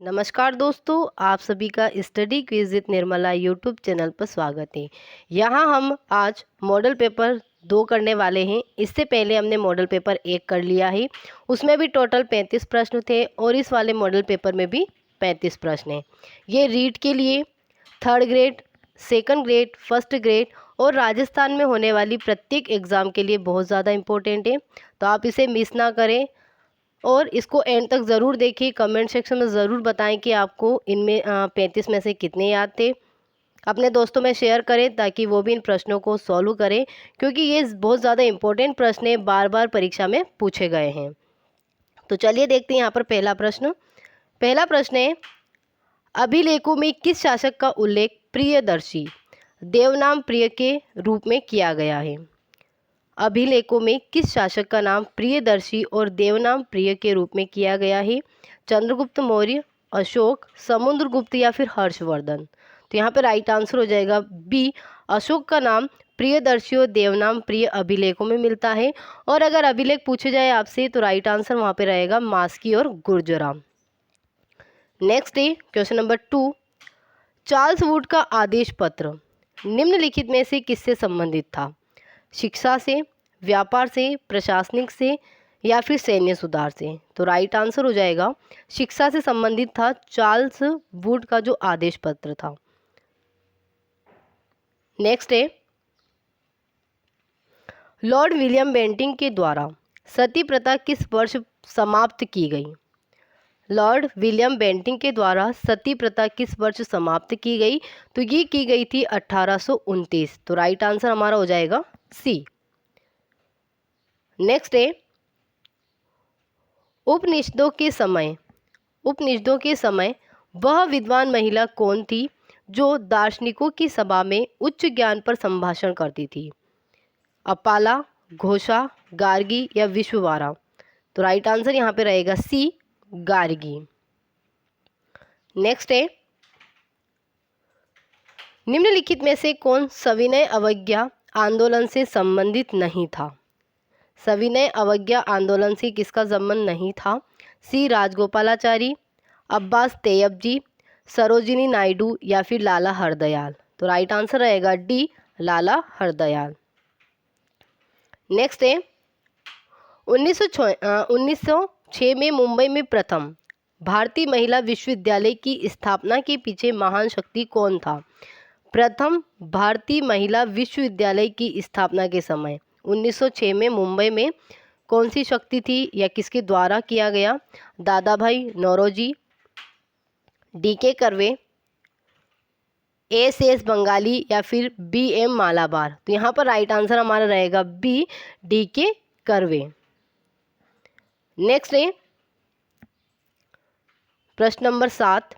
नमस्कार दोस्तों, आप सभी का study quiz with Nirmala YouTube channel पर स्वागत है। यहाँ हम आज मॉडल पेपर 2 करने वाले हैं। इससे पहले हमने मॉडल पेपर 1 कर लिया है। उसमें भी टोटल 35 प्रश्न थे और इस वाले मॉडल पेपर में भी 35 प्रश्न हैं। ये रीट के लिए, third grade, second grade, first grade और राजस्थान में होने वाली प्रत्येक एग्ज़ाम के लिए बहुत ज़्यादा इम्पोर्टेंट है। तो आप इसे मिस ना करें और इसको एंड तक ज़रूर देखिए। कमेंट सेक्शन में ज़रूर बताएं कि आपको इनमें 35 में से कितने याद थे। अपने दोस्तों में शेयर करें ताकि वो भी इन प्रश्नों को सॉल्व करें, क्योंकि ये बहुत ज़्यादा इम्पोर्टेंट प्रश्न है, बार बार परीक्षा में पूछे गए हैं। तो चलिए देखते हैं यहाँ पर पहला प्रश्न। पहला प्रश्न है, अभिलेखों में किस शासक का उल्लेख प्रियदर्शी देवनाम प्रिय के रूप में किया गया है? अभिलेखों में किस शासक का नाम प्रियदर्शी और देवनाम प्रिय के रूप में किया गया है? चंद्रगुप्त मौर्य, अशोक, समुद्रगुप्त या फिर हर्षवर्धन? तो यहाँ पे राइट आंसर हो जाएगा बी, अशोक का नाम प्रियदर्शी और देवनाम प्रिय अभिलेखों में मिलता है। और अगर अभिलेख पूछे जाए आपसे तो राइट आंसर वहाँ पे रहेगा मास्की और गुर्जरा। नेक्स्ट है क्वेश्चन नंबर 2, चार्ल्स वुड का आदेश पत्र निम्नलिखित में से किससे संबंधित था? शिक्षा से, व्यापार से, प्रशासनिक से या फिर सैन्य सुधार से? तो राइट आंसर हो जाएगा शिक्षा से संबंधित था चार्ल्स वुड का जो आदेश पत्र था। नेक्स्ट है, लॉर्ड विलियम बेंटिंग के द्वारा सती प्रथा किस वर्ष समाप्त की गई? लॉर्ड विलियम बेंटिंग के द्वारा सती प्रथा किस वर्ष समाप्त की गई? तो ये की गई थी 1829। तो राइट आंसर हमारा हो जाएगा सी। नेक्स्ट है, उपनिषदों के समय वह विद्वान महिला कौन थी जो दार्शनिकों की सभा में उच्च ज्ञान पर संभाषण करती थी? अपाला, घोषा, गार्गी या विश्ववारा? तो राइट आंसर यहाँ पे रहेगा सी, गार्गी। नेक्स्ट है, निम्नलिखित में से कौन सविनय अवज्ञा आंदोलन से संबंधित नहीं था? सविनय अवज्ञा आंदोलन से किसका संबंध नहीं था? सी, राजगोपालाचारी, अब्बास तैयबजी, सरोजिनी नायडू या फिर लाला हरदयाल? तो राइट आंसर रहेगा डी, लाला हरदयाल। नेक्स्ट है, 1906 में मुंबई में प्रथम भारतीय महिला विश्वविद्यालय की स्थापना के पीछे महान शक्ति कौन था? प्रथम भारतीय महिला विश्वविद्यालय की स्थापना के समय 1906 में मुंबई में कौन सी शक्ति थी या किसके द्वारा किया गया? Dadabhai Naoroji, D K. Karve, S Bengali या फिर बी.एम. मालाबार? तो यहाँ पर राइट आंसर हमारा रहेगा बी, डी.के. कर्वे। नेक्स्ट है प्रश्न नंबर 7,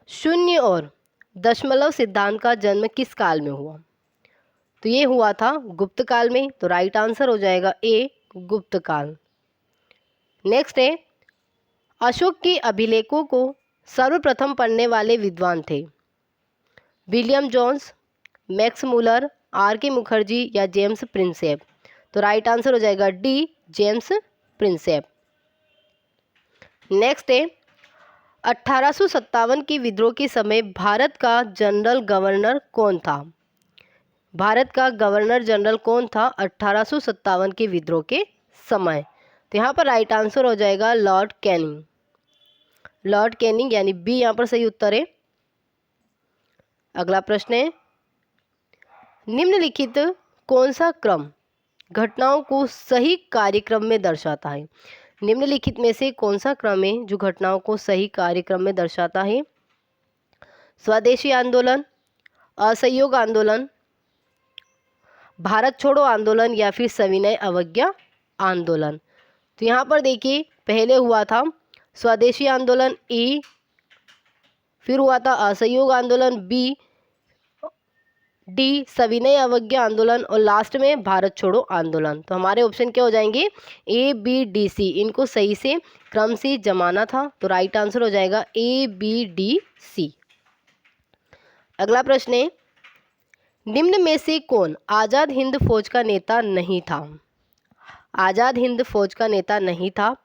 शून्य और दशमलव सिद्धांत का जन्म किस काल में हुआ? तो ये हुआ था गुप्त काल में। तो राइट आंसर हो जाएगा ए, गुप्त काल। नेक्स्ट है, अशोक के अभिलेखों को सर्वप्रथम पढ़ने वाले विद्वान थे? William Jones, Max Muller, R K Mukherjee या जेम्स प्रिंसेप? तो राइट आंसर हो जाएगा डी, जेम्स प्रिंसेप। नेक्स्ट है, 1857 के विद्रोह के समय भारत का जनरल गवर्नर कौन था? भारत का गवर्नर जनरल कौन था 1857 के विद्रोह के समय? तो यहाँ पर राइट आंसर हो जाएगा लॉर्ड कैनिंग। लॉर्ड कैनिंग यानी बी यहाँ पर सही उत्तर है। अगला प्रश्न है, निम्नलिखित कौन सा क्रम घटनाओं को सही कार्यक्रम में दर्शाता है? निम्नलिखित में से कौन सा क्रम है जो घटनाओं को सही कार्यक्रम में दर्शाता है? स्वदेशी आंदोलन, असहयोग आंदोलन, भारत छोड़ो आंदोलन या फिर सविनय अवज्ञा आंदोलन? तो यहाँ पर देखिए, पहले हुआ था स्वदेशी आंदोलन ए, फिर हुआ था असहयोग आंदोलन बी, डी सविनय अवज्ञा आंदोलन और लास्ट में भारत छोड़ो आंदोलन। तो हमारे ऑप्शन क्या हो जाएंगे? ए, बी, डी, सी। इनको सही से क्रम से जमाना था। तो राइट आंसर हो जाएगा ए, बी, डी, सी। अगला प्रश्न है, निम्न में से कौन आज़ाद हिंद फौज का नेता नहीं था? आज़ाद हिंद फौज का नेता नहीं था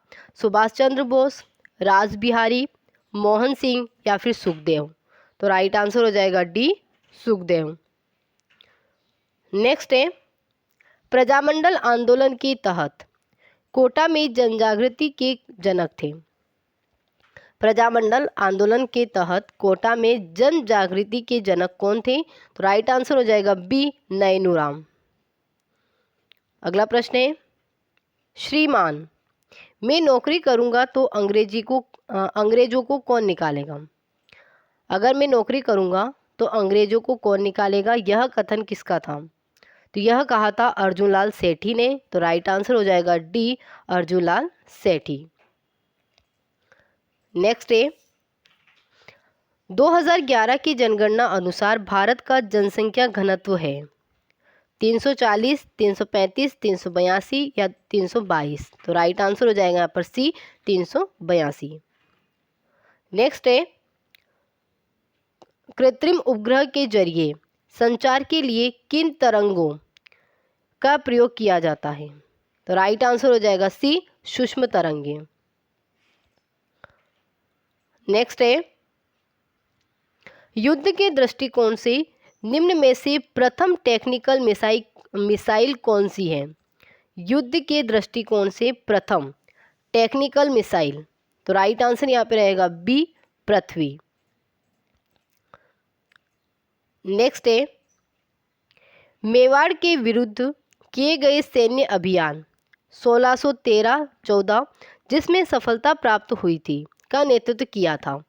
सुभाष चंद्र बोस, रास बिहारी मोहन सिंह या फिर सुखदेव? तो राइट आंसर हो जाएगा डी, सुखदेव। नेक्स्ट है, प्रजामंडल आंदोलन के तहत कोटा में जनजागृति के जनक थे। प्रजामंडल आंदोलन के तहत कोटा में जन जागृति के जनक कौन थे? तो राइट आंसर हो जाएगा बी, नैनूराम। अगला प्रश्न है, श्रीमान मैं नौकरी करूंगा तो अंग्रेजों को कौन निकालेगा? अगर मैं नौकरी करूंगा तो अंग्रेजों को कौन निकालेगा, यह कथन किसका था? तो यह कहा था अर्जुनलाल सेठी ने। तो राइट आंसर हो जाएगा डी, अर्जुनलाल सेठी। नेक्स्ट है, 2011 की जनगणना अनुसार भारत का जनसंख्या घनत्व है 340, 335, 382 या 322? तो राइट आंसर हो जाएगा यहाँ पर सी, 382। नेक्स्ट है, कृत्रिम उपग्रह के जरिए संचार के लिए किन तरंगों का प्रयोग किया जाता है? तो राइट आंसर हो जाएगा सी, सूक्ष्म तरंगे। नेक्स्ट है, युद्ध के दृष्टिकोण से निम्न में से प्रथम टेक्निकल मिसाइल कौन सी है? युद्ध के दृष्टिकोण से प्रथम टेक्निकल मिसाइल? तो राइट आंसर यहाँ पे रहेगा बी, पृथ्वी। नेक्स्ट है, मेवाड़ के विरुद्ध किए गए सैन्य अभियान 1613-14 जिसमें सफलता प्राप्त हुई थी का नेतृत्व किया था?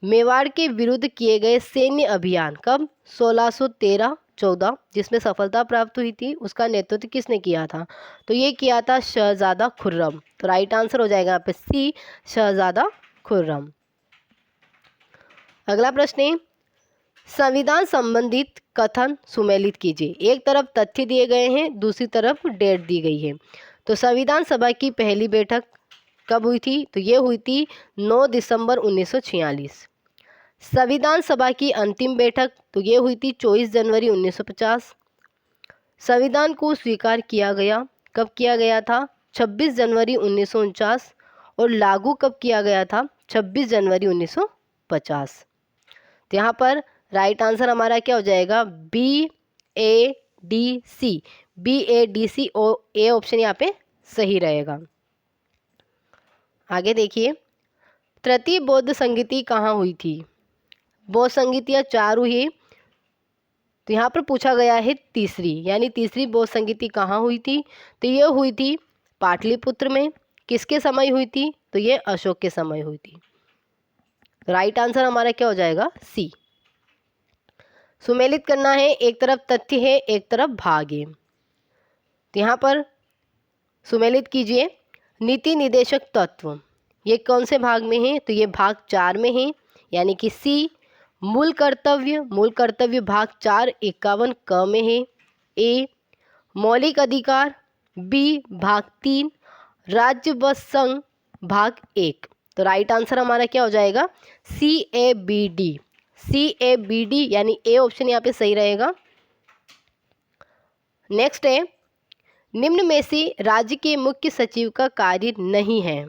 मेवाड़ के विरुद्ध किए गए सैन्य अभियान कब? 1613-14 जिसमें सफलता प्राप्त हुई थी, उसका नेतृत्व किसने किया था? तो ये किया था शहजादा खुर्रम। तो राइट आंसर हो जाएगा यहाँ पे सी, शहजादा खुर्रम। अगला प्रश्न है, संविधान संबंधित कथन सुमेलित कीजिए। एक तरफ तथ्य दिए गए हैं, दूसरी तरफ डेट दी गई है। तो संविधान सभा की पहली बैठक कब हुई थी? तो ये हुई थी 9 दिसंबर 1946। संविधान सभा की अंतिम बैठक तो ये हुई थी 24 जनवरी 1950। संविधान को स्वीकार किया गया कब किया गया था? 26 जनवरी 1949। और लागू कब किया गया था? 26 जनवरी 1950। तो यहाँ पर राइट आंसर हमारा क्या हो जाएगा? B A D C, B A D C और ए ऑप्शन यहाँ पे सही रहेगा। आगे देखिए, तृतीय बौद्ध संगीति कहाँ हुई थी? बौद्ध संगीतियाँ 4 हुई, तो यहाँ पर पूछा गया है तीसरी, यानी तीसरी बौद्ध संगीति कहाँ हुई थी? तो ये हुई थी पाटलिपुत्र में। किसके समय हुई थी? तो ये अशोक के समय हुई थी। राइट आंसर हमारा क्या हो जाएगा? सी। सुमेलित करना है, एक तरफ तथ्य है, एक तरफ भाग है। तो यहाँ पर सुमेलित कीजिए। नीति निर्देशक तत्व ये कौन से भाग में है? तो ये भाग 4 में है, यानी कि सी। मूल कर्तव्य भाग 4 51 क में है। ए। मौलिक अधिकार बी भाग 3। राज्य व संघ भाग 1। तो राइट आंसर हमारा क्या हो जाएगा? C A B D, C A B D, यानी ए ऑप्शन यहाँ पे सही रहेगा। नेक्स्ट है, निम्न में से राज्य के मुख्य सचिव का कार्य नहीं है?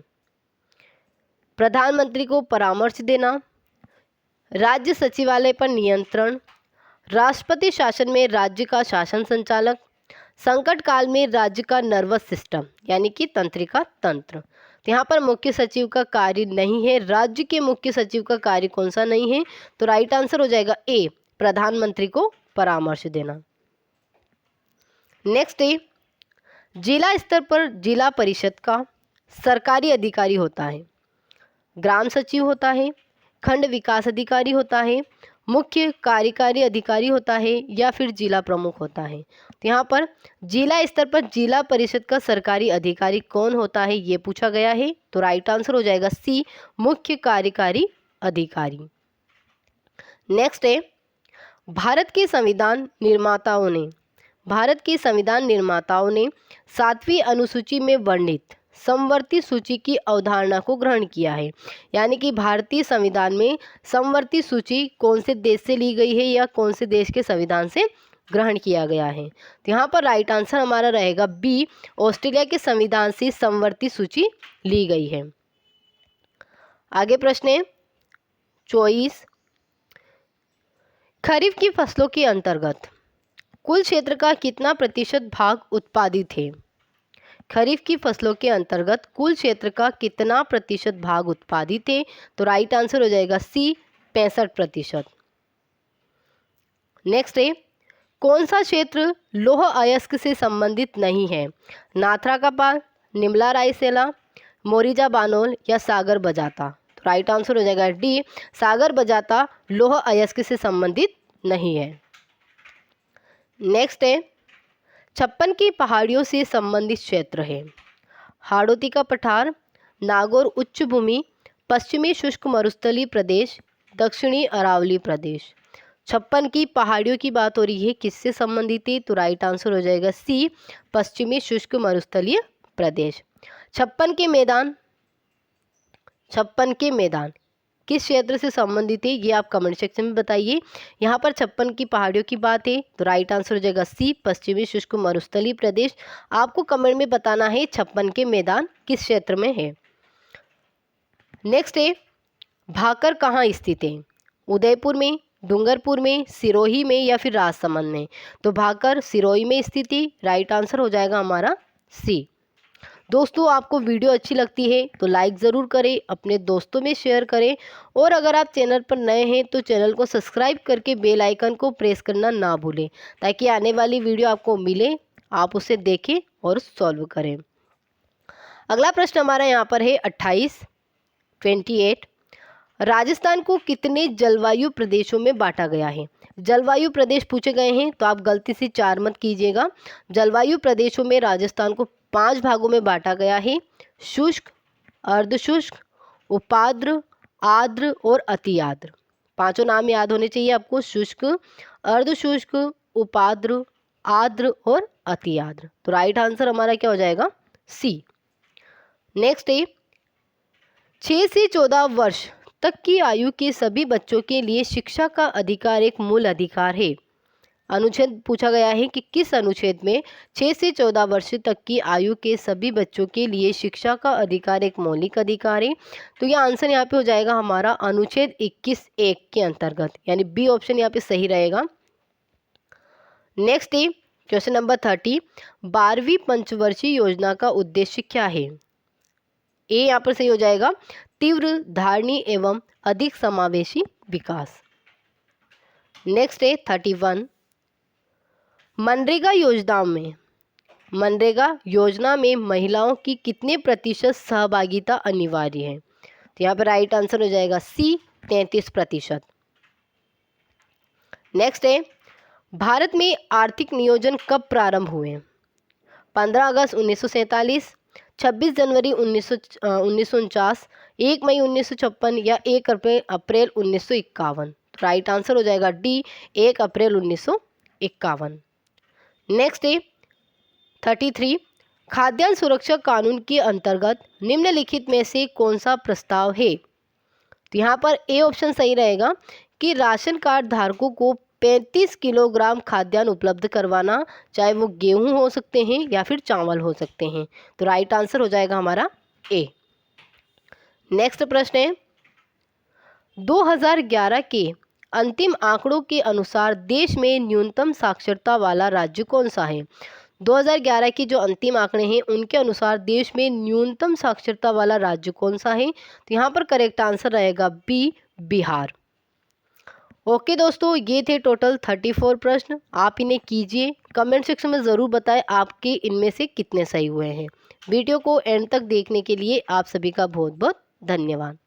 प्रधानमंत्री को परामर्श देना, राज्य सचिवालय पर नियंत्रण, राष्ट्रपति शासन में राज्य का शासन संचालक, संकट काल में राज्य का नर्वस सिस्टम यानी कि तंत्रिका तंत्र। तो यहाँ पर मुख्य सचिव का कार्य नहीं है। राज्य के मुख्य सचिव का कार्य कौन सा नहीं है? तो राइट आंसर हो जाएगा ए, प्रधानमंत्री को परामर्श देना। नेक्स्ट है, जिला स्तर पर जिला परिषद का सरकारी अधिकारी होता है? ग्राम सचिव होता है, खंड विकास अधिकारी होता है, मुख्य कार्यकारी अधिकारी होता है या फिर जिला प्रमुख होता है? तो यहाँ पर जिला स्तर पर जिला परिषद का सरकारी अधिकारी कौन होता है ये पूछा गया है। तो राइट आंसर हो जाएगा सी, मुख्य कार्यकारी अधिकारी। नेक्स्ट है, भारत के संविधान निर्माताओं ने 7वीं अनुसूची में वर्णित समवर्ती सूची की अवधारणा को ग्रहण किया है। यानी कि भारतीय संविधान में समवर्ती सूची कौन से देश से ली गई है या कौन से देश के संविधान से ग्रहण किया गया है? तो यहाँ पर राइट आंसर हमारा रहेगा बी, ऑस्ट्रेलिया के संविधान से समवर्ती सूची ली गई है। आगे प्रश्न है, 24। खरीफ की फसलों के अंतर्गत कुल क्षेत्र का कितना प्रतिशत भाग उत्पादित है? खरीफ की फसलों के अंतर्गत कुल क्षेत्र का कितना प्रतिशत भाग उत्पादित है? तो राइट आंसर हो जाएगा सी, 65%। नेक्स्ट है, कौन सा क्षेत्र लौह अयस्क से संबंधित नहीं है? नाथरा का पाल, निमला रायसेला, मोरिजा बानोल या सागर बजाता? तो राइट आंसर हो जाएगा डी, सागर बजाता लौह अयस्क से संबंधित नहीं है। नेक्स्ट है, 56 की पहाड़ियों से संबंधित क्षेत्र है। हाड़ौती का पठार, नागौर उच्च भूमि, पश्चिमी शुष्क मरुस्थलीय प्रदेश, दक्षिणी अरावली प्रदेश। 56 की पहाड़ियों की बात हो रही है, किससे संबंधित है? तो राइट आंसर हो जाएगा सी, पश्चिमी शुष्क मरुस्थलीय प्रदेश। 56 के मैदान, 56 के मैदान किस क्षेत्र से संबंधित है? ये आप कमेंट सेक्शन में बताइए। यहाँ पर 56 की पहाड़ियों की बात है, तो राइट आंसर हो जाएगा सी, पश्चिमी शुष्क मरुस्थलीय प्रदेश। आपको कमेंट में बताना है 56 के मैदान किस क्षेत्र में है। नेक्स्ट है, भाकर कहाँ स्थित है? उदयपुर में, डूंगरपुर में, सिरोही में या फिर राजसमंद में? तो भाकर सिरोही में स्थित है। राइट आंसर हो जाएगा हमारा सी। दोस्तों, आपको वीडियो अच्छी लगती है तो लाइक ज़रूर करें, अपने दोस्तों में शेयर करें, और अगर आप चैनल पर नए हैं तो चैनल को सब्सक्राइब करके बेल आइकन को प्रेस करना ना भूलें, ताकि आने वाली वीडियो आपको मिले, आप उसे देखें और सॉल्व करें। अगला प्रश्न हमारा यहाँ पर है 28। राजस्थान को कितने जलवायु प्रदेशों में बांटा गया है? जलवायु प्रदेश पूछे गए हैं, तो आप गलती से 4 मत कीजिएगा। जलवायु प्रदेशों में राजस्थान को 5 भागों में बांटा गया है। शुष्क, अर्धशुष्क, उपाद्र, आर्द्र और अति आर्द्र। 5 नाम याद होने चाहिए आपको, शुष्क, अर्धशुष्क, उपाद्र, आर्द्र और अति आर्द्र। तो राइट आंसर हमारा क्या हो जाएगा? सी। नेक्स्ट है, 6 से 14 वर्ष तक की आयु के सभी बच्चों के लिए शिक्षा का अधिकार एक मूल अधिकार है। अनुच्छेद पूछा गया है कि किस अनुच्छेद में 6 से 14 वर्ष तक की आयु के सभी बच्चों के लिए शिक्षा का अधिकार एक मौलिक अधिकार है? तो यह आंसर यहाँ पे हो जाएगा हमारा अनुच्छेद 21(1) के अंतर्गत, यानी बी ऑप्शन यहाँ पे सही रहेगा। नेक्स्ट है क्वेश्चन नंबर 30, 12वीं पंचवर्षीय योजना का उद्देश्य क्या है? ए यहाँ पर सही हो जाएगा, तीव्र, धारणी एवं अधिक समावेशी विकास। नेक्स्ट है 31, मनरेगा योजना में महिलाओं की कितने प्रतिशत सहभागिता अनिवार्य है? तो यहाँ पर राइट आंसर हो जाएगा सी, 33%। नेक्स्ट है, भारत में आर्थिक नियोजन कब प्रारंभ हुए? 15 अगस्त 1947, 26 जनवरी 1949, 1 मई 1956 या 1 अप्रैल 1951? राइट आंसर हो जाएगा डी, 1 अप्रैल 1951। नेक्स्ट है 33, खाद्यान्न सुरक्षा कानून के अंतर्गत निम्नलिखित में से कौन सा प्रस्ताव है? तो यहाँ पर ए ऑप्शन सही रहेगा कि राशन कार्ड धारकों को 35 किलोग्राम खाद्यान्न उपलब्ध करवाना, चाहे वो गेहूं हो सकते हैं या फिर चावल हो सकते हैं। तो राइट आंसर हो जाएगा हमारा ए। नेक्स्ट प्रश्न है, 2011 के अंतिम आंकड़ों के अनुसार देश में न्यूनतम साक्षरता वाला राज्य कौन सा है? 2011 के जो अंतिम आंकड़े हैं उनके अनुसार देश में न्यूनतम साक्षरता वाला राज्य कौन सा है? तो यहाँ पर करेक्ट आंसर रहेगा बी, बिहार। ओके दोस्तों, ये थे टोटल 34 प्रश्न। आप इन्हें कीजिए, कमेंट सेक्शन में ज़रूर बताएं आपके इनमें से कितने सही हुए हैं। वीडियो को एंड तक देखने के लिए आप सभी का बहुत बहुत धन्यवाद।